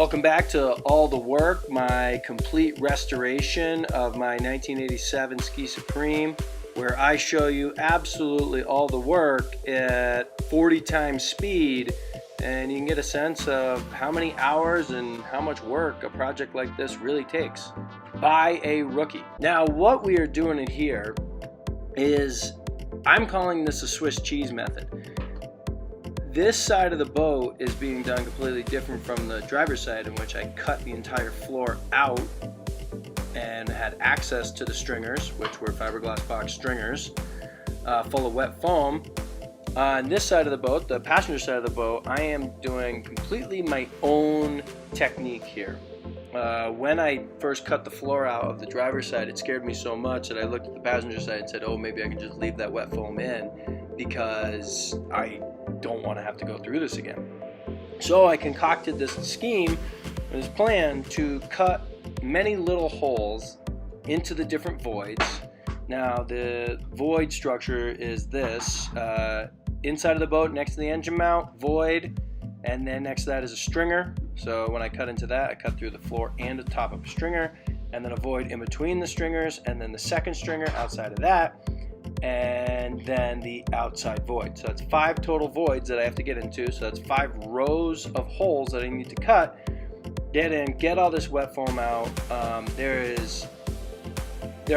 Welcome back to All the Work, my complete restoration of my 1987 Ski Supreme, where I show you absolutely all the work at 40 times speed, and you can get a sense of how many hours and how much work a project like this really takes by a rookie. Now, what we are doing it here is, I'm calling this a Swiss cheese method. This side of the boat is being done completely different from the driver's side, in which I cut the entire floor out and had access to the stringers, which were fiberglass box stringers full of wet foam. On this side of the boat, the passenger side of the boat, I am doing completely my own technique here. When I first cut the floor out of the driver's side, it scared me so much that I looked at the passenger side and said, oh, maybe I can just leave that wet foam in because I don't want to have to go through this again. So I concocted this scheme, this plan to cut many little holes into the different voids. Now the void structure is this, inside of the boat next to the engine mount, void, and then next to that is a stringer. So when I cut into that, I cut through the floor and the top of a stringer, and then a void in between the stringers, and then the second stringer outside of that, and then the outside void. So that's 5 total voids that I have to get into. So that's 5 rows of holes that I need to cut, get in, get all this wet foam out. There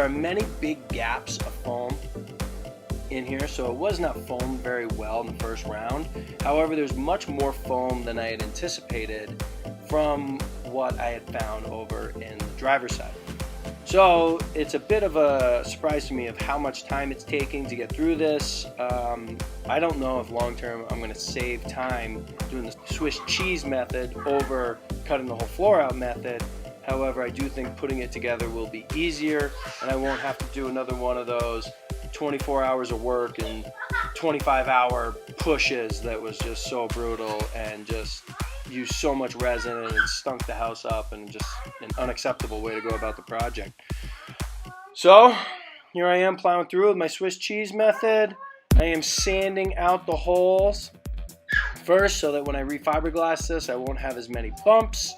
are many big gaps of foam in here, so it was not foamed very well in the first round. However, there's much more foam than I had anticipated from what I had found over in the driver's side. So it's a bit of a surprise to me of how much time it's taking to get through this. I don't know if long term I'm going to save time doing the Swiss cheese method over cutting the whole floor out method. However, I do think putting it together will be easier, and I won't have to do another one of those 24 hours of work and 25-hour pushes that was just so brutal and just used so much resin and it stunk the house up, and just an unacceptable way to go about the project. So here I am plowing through with my Swiss cheese method. I am sanding out the holes first so that when I refiberglass this I won't have as many bumps.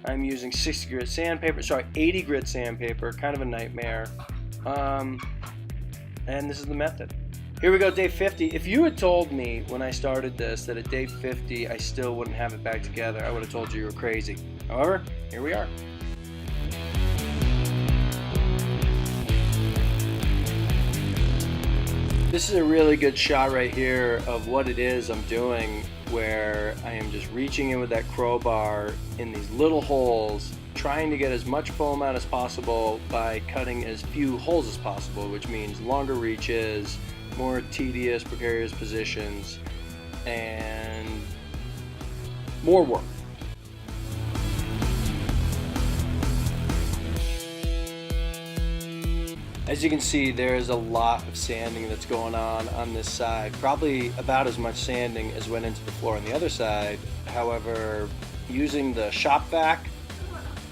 I'm using 60 grit sandpaper, 80 grit sandpaper, kind of a nightmare. And this is the method. Here we go, day 50. If you had told me when I started this that at day 50 I still wouldn't have it back together, I would have told you were crazy. However, here we are. This is a really good shot right here of what it is I'm doing, where I am just reaching in with that crowbar in these little holes, trying to get as much foam out as possible by cutting as few holes as possible, which means longer reaches, more tedious, precarious positions, and more work. As you can see, there is a lot of sanding that's going on this side, probably about as much sanding as went into the floor on the other side. However, using the shop vac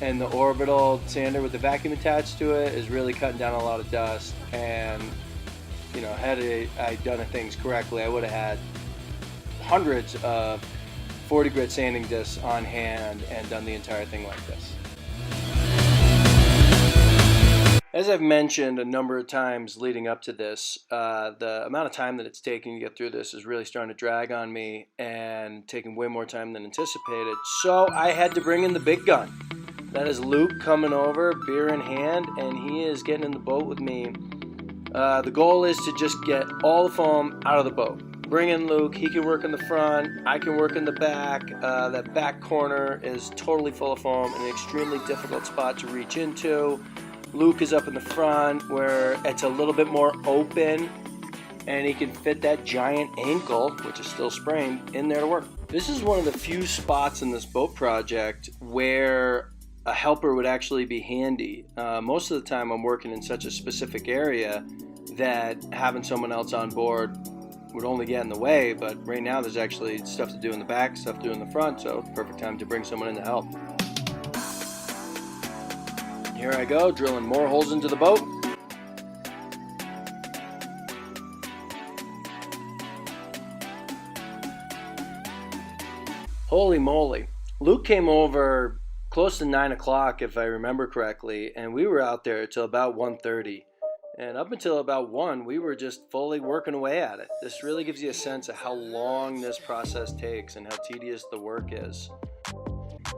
and the orbital sander with the vacuum attached to it is really cutting down a lot of dust, and you know, had I done things correctly, I would have had hundreds of 40 grit sanding discs on hand and done the entire thing like this. As I've mentioned a number of times leading up to this, the amount of time that it's taking to get through this is really starting to drag on me and taking way more time than anticipated. So I had to bring in the big gun. That is Luke coming over, beer in hand, and he is getting in the boat with me. The goal is to just get all the foam out of the boat. Bring in Luke, he can work in the front, I can work in the back. That back corner is totally full of foam, an extremely difficult spot to reach into. Luke is up in the front where it's a little bit more open and he can fit that giant ankle, which is still sprained, in there to work. This is one of the few spots in this boat project where a helper would actually be handy. Most of the time I'm working in such a specific area that having someone else on board would only get in the way, but right now there's actually stuff to do in the back, stuff to do in the front, so perfect time to bring someone in to help. Here I go, drilling more holes into the boat. Holy moly. Luke came over close to 9 o'clock, if I remember correctly, and we were out there till about 1:30. And up until about 1, we were just fully working away at it. This really gives you a sense of how long this process takes and how tedious the work is.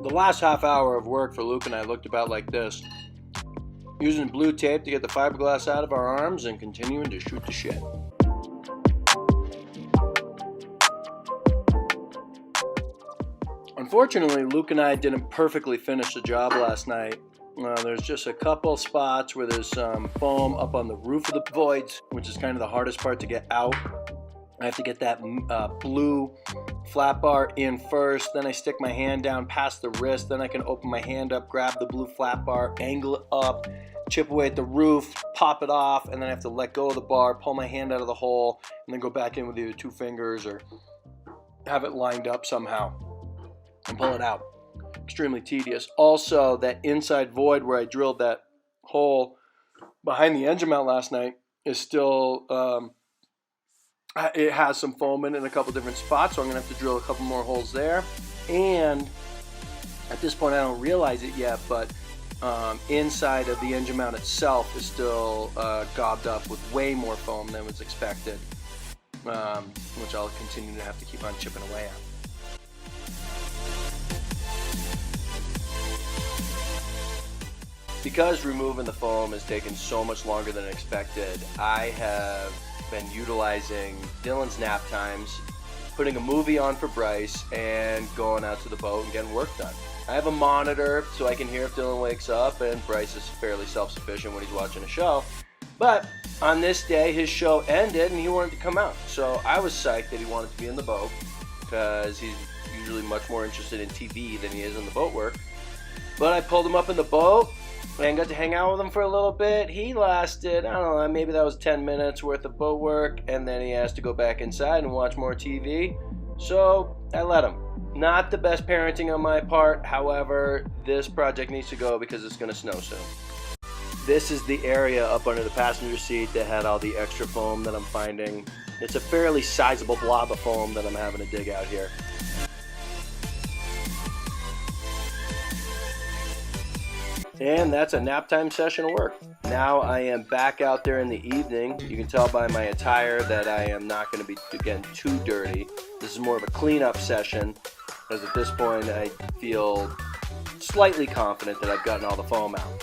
The last half hour of work for Luke and I looked about like this. Using blue tape to get the fiberglass out of our arms and continuing to shoot the shit. Unfortunately, Luke and I didn't perfectly finish the job last night. There's just a couple spots where there's some foam up on the roof of the voids, which is kind of the hardest part to get out. I have to get that blue flat bar in first, then I stick my hand down past the wrist, then I can open my hand up, grab the blue flat bar, angle it up, chip away at the roof, pop it off, and then I have to let go of the bar, pull my hand out of the hole, and then go back in with either 2 fingers or have it lined up somehow and pull it out. Extremely tedious. Also, that inside void where I drilled that hole behind the engine mount last night is still, it has some foam in a couple different spots, so I'm going to have to drill a couple more holes there. And at this point, I don't realize it yet, but inside of the engine mount itself is still gobbed up with way more foam than was expected, which I'll continue to have to keep on chipping away at. Because removing the foam has taken so much longer than expected, I have been utilizing Dylan's nap times, putting a movie on for Bryce, and going out to the boat and getting work done. I have a monitor so I can hear if Dylan wakes up, and Bryce is fairly self-sufficient when he's watching a show. But on this day, his show ended and he wanted to come out. So I was psyched that he wanted to be in the boat, because he's usually much more interested in TV than he is in the boat work. But I pulled him up in the boat and got to hang out with him for a little bit. He lasted, I don't know, maybe that was 10 minutes worth of boat work, and then he has to go back inside and watch more TV. So I let him. Not the best parenting on my part, however, this project needs to go because it's going to snow soon. This is the area up under the passenger seat that had all the extra foam that I'm finding. It's a fairly sizable blob of foam that I'm having to dig out here. And that's a nap time session of work. Now I am back out there in the evening. You can tell by my attire that I am not going to be getting too dirty. This is more of a cleanup session, because at this point I feel slightly confident that I've gotten all the foam out.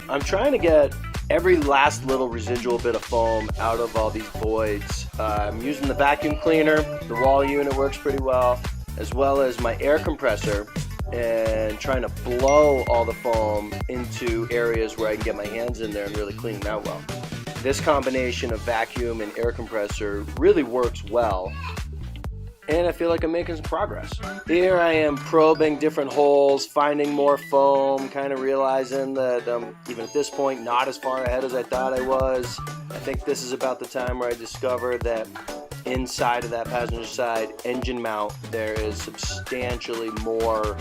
I'm trying to get every last little residual bit of foam out of all these voids. I'm using the vacuum cleaner. The wall unit works pretty well as my air compressor, and trying to blow all the foam into areas where I can get my hands in there and really clean it out well. This combination of vacuum and air compressor really works well, and I feel like I'm making some progress. Here I am probing different holes, finding more foam, kind of realizing that I'm, even at this point, not as far ahead as I thought I was. I think this is about the time where I discovered that inside of that passenger side engine mount there is substantially more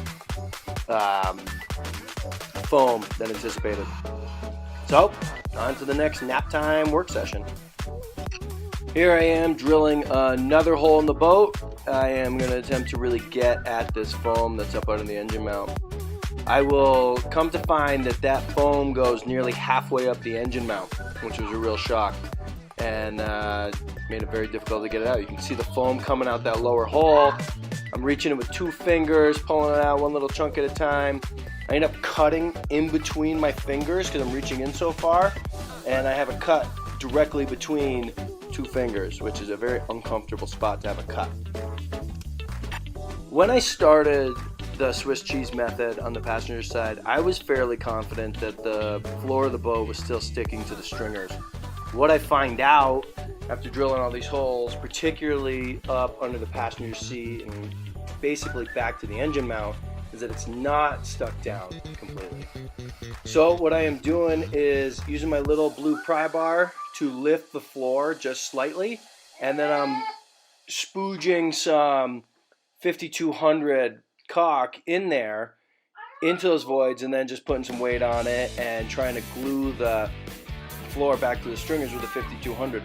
foam than anticipated. So, on to the next nap time work session. Here I am drilling another hole in the boat. I am going to attempt to really get at this foam that's up under the engine mount. I will come to find that that foam goes nearly halfway up the engine mount, which was a real shock, and made it very difficult to get it out. You can see the foam coming out that lower hole. I'm reaching it with 2 fingers, pulling it out one little chunk at a time. I end up cutting in between my fingers because I'm reaching in so far, and I have a cut directly between 2 fingers, which is a very uncomfortable spot to have a cut. When I started the Swiss cheese method on the passenger side, I was fairly confident that the floor of the boat was still sticking to the stringers. What I find out after drilling all these holes, particularly up under the passenger seat and basically back to the engine mount, is that it's not stuck down completely. So what I am doing is using my little blue pry bar to lift the floor just slightly, and then I'm spooging some 5200 caulk in there into those voids, and then just putting some weight on it and trying to glue the floor back to the stringers with the 5200.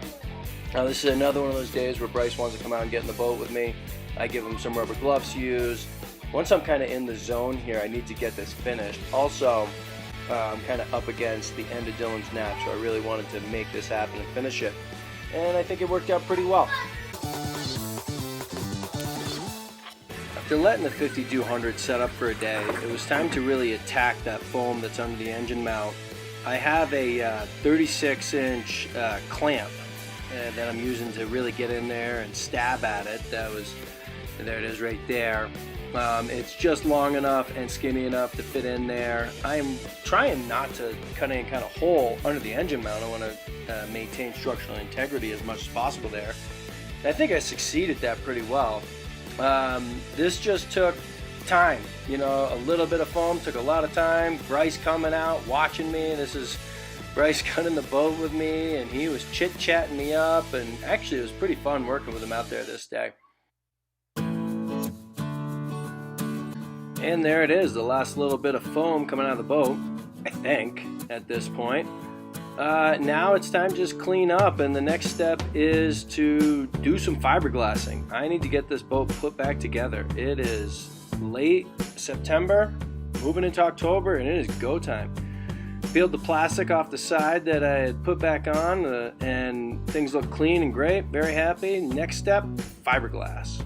Now this is another one of those days where Bryce wants to come out and get in the boat with me. I give him some rubber gloves to use, Once I'm kind of in the zone here, I need to get this finished. Also, I'm kind of up against the end of Dylan's nap, so I really wanted to make this happen and finish it. And I think it worked out pretty well. After letting the 5200 set up for a day, it was time to really attack that foam that's under the engine mount. I have a 36-inch clamp that I'm using to really get in there and stab at it. There it is right there. It's just long enough and skinny enough to fit in there. I'm trying not to cut any kind of hole under the engine mount. I want to maintain structural integrity as much as possible there. And I think I succeeded that pretty well. This just took time, you know, a little bit of foam took a lot of time. Bryce coming out, watching me. This is Bryce got in the boat with me, and he was chit-chatting me up, and actually it was pretty fun working with him out there this day. And there it is, the last little bit of foam coming out of the boat, I think, at this point. Now it's time to just clean up, and the next step is to do some fiberglassing. I need to get this boat put back together. It is late September, moving into October, and it is go time. Peeled the plastic off the side that I had put back on, and things look clean and great. Very happy. Next step, fiberglass.